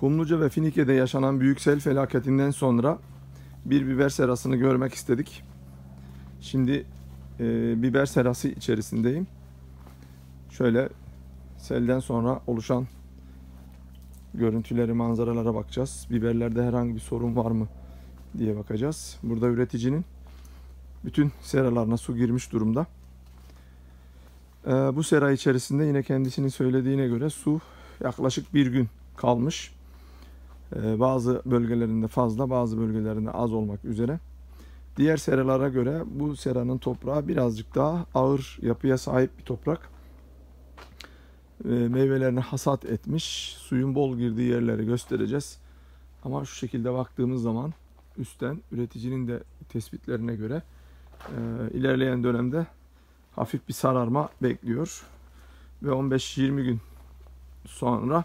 Kumluca ve Finike'de yaşanan büyük sel felaketinden sonra bir biber serasını görmek istedik. Şimdi biber serası içerisindeyim. Şöyle selden sonra oluşan görüntüleri, manzaralara bakacağız. Biberlerde herhangi bir sorun var mı diye bakacağız. Burada üreticinin bütün seralarına su girmiş durumda. Bu sera içerisinde yine kendisinin söylediğine göre su yaklaşık bir gün kalmış. Bazı bölgelerinde fazla, bazı bölgelerinde az olmak üzere. Diğer seralara göre bu seranın toprağı birazcık daha ağır yapıya sahip bir toprak. Meyvelerini hasat etmiş. Suyun bol girdiği yerleri göstereceğiz. Ama şu şekilde baktığımız zaman üstten üreticinin de tespitlerine göre ilerleyen dönemde hafif bir sararma bekliyor. Ve 15-20 gün sonra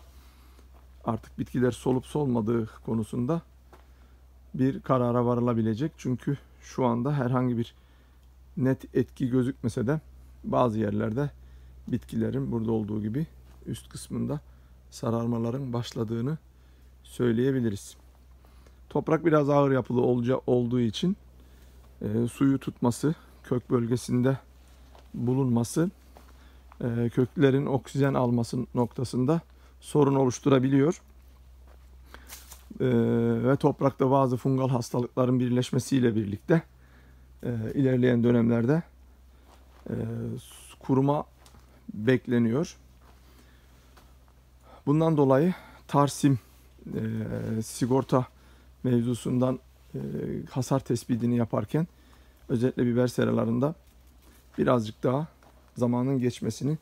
artık bitkiler solup solmadığı konusunda bir karara varılabilecek. Çünkü şu anda herhangi bir net etki gözükmese de bazı yerlerde bitkilerin burada olduğu gibi üst kısmında sararmaların başladığını söyleyebiliriz. Toprak biraz ağır yapılı olduğu için suyu tutması, kök bölgesinde bulunması, köklerin oksijen alması noktasında sorun oluşturabiliyor. Ve toprakta bazı fungal hastalıkların birleşmesiyle birlikte ilerleyen dönemlerde kuruma bekleniyor. Bundan dolayı Tarsim sigorta mevzusundan hasar tespitini yaparken özellikle biber seralarında birazcık daha zamanın geçmesini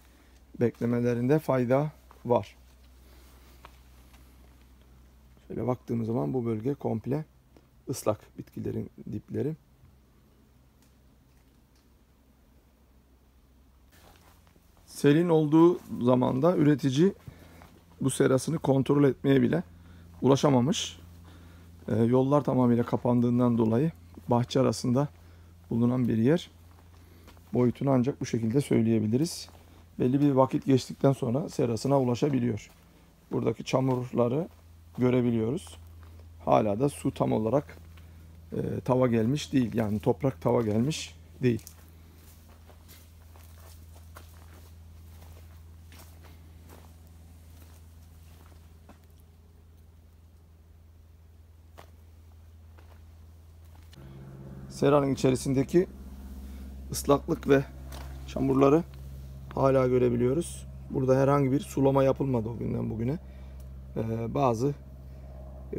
beklemelerinde fayda var. Şöyle baktığımız zaman bu bölge komple ıslak, bitkilerin dipleri. Selin olduğu zamanda üretici bu serasını kontrol etmeye bile ulaşamamış. Yollar tamamıyla kapandığından dolayı bahçe arasında bulunan bir yer. Boyutunu ancak bu şekilde söyleyebiliriz. Belli bir vakit geçtikten sonra serasına ulaşabiliyor. Buradaki çamurları görebiliyoruz. Hala da su tam olarak tava gelmiş değil. Yani toprak tava gelmiş değil. Seranın içerisindeki ıslaklık ve çamurları hala görebiliyoruz. Burada herhangi bir sulama yapılmadı o günden bugüne. Bazı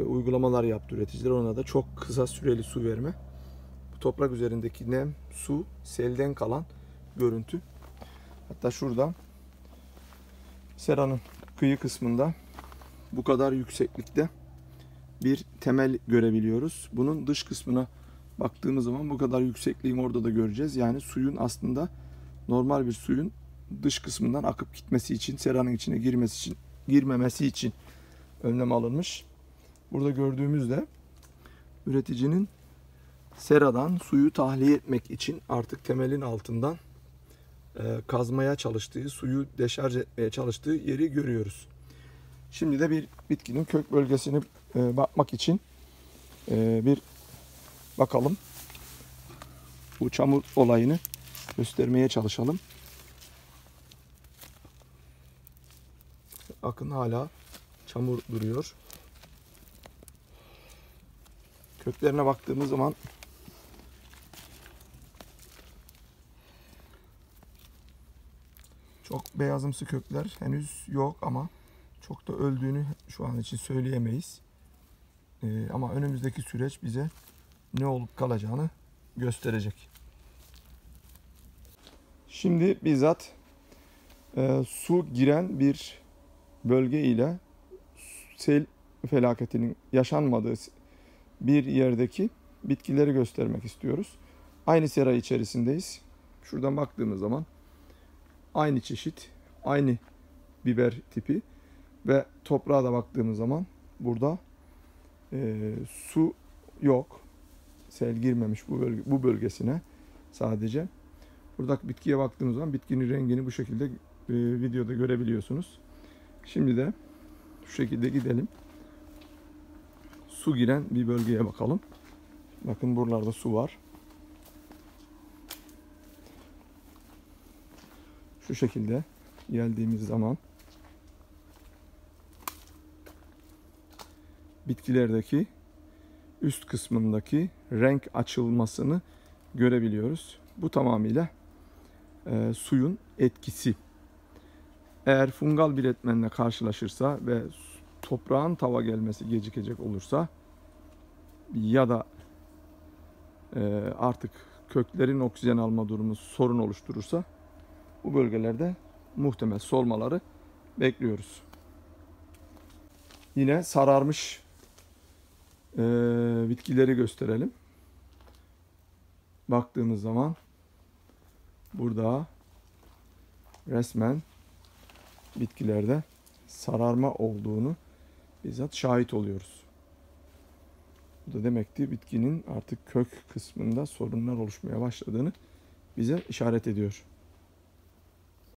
uygulamalar yaptı üreticiler. Ona da çok kısa süreli su verme. Bu toprak üzerindeki nem, su, selden kalan görüntü. Hatta şurada seranın kıyı kısmında bu kadar yükseklikte bir temel görebiliyoruz. Bunun dış kısmına baktığımız zaman bu kadar yüksekliğin orada da göreceğiz. Yani suyun aslında normal bir suyun dış kısmından akıp gitmesi için, seranın içine girmemesi için önlem alınmış. Burada gördüğümüzde üreticinin seradan suyu tahliye etmek için artık temelin altından kazmaya çalıştığı, suyu deşarj etmeye çalıştığı yeri görüyoruz. Şimdi de bir bitkinin kök bölgesini bakmak için bir bakalım. Bu çamur olayını göstermeye çalışalım. Bakın hala çamur duruyor. Köklerine baktığımız zaman çok beyazımsı kökler henüz yok ama çok da öldüğünü şu an için söyleyemeyiz. Ama önümüzdeki süreç bize ne olup kalacağını gösterecek. Şimdi bizzat su giren bir bölge ile sel felaketinin yaşanmadığı bir yerdeki bitkileri göstermek istiyoruz. Aynı sera içerisindeyiz. Şuradan baktığımız zaman aynı çeşit, aynı biber tipi ve toprağa da baktığımız zaman burada su yok. Sel girmemiş bu bölgesine sadece. Buradaki bitkiye baktığımız zaman bitkinin rengini bu şekilde videoda görebiliyorsunuz. Şimdi de şu şekilde gidelim. su giren bir bölgeye bakalım. Bakın buralarda su var. Şu şekilde geldiğimiz zaman bitkilerdeki üst kısmındaki renk açılmasını görebiliyoruz. Bu tamamıyla suyun etkisi. Eğer fungal bir etmenle karşılaşırsa ve toprağın tava gelmesi gecikecek olursa ya da artık köklerin oksijen alma durumu sorun oluşturursa bu bölgelerde muhtemel solmaları bekliyoruz. Yine sararmış bitkileri gösterelim. Baktığımız zaman burada resmen bitkilerde sararma olduğunu bizzat şahit oluyoruz. Bu da demektir bitkinin artık kök kısmında sorunlar oluşmaya başladığını bize işaret ediyor.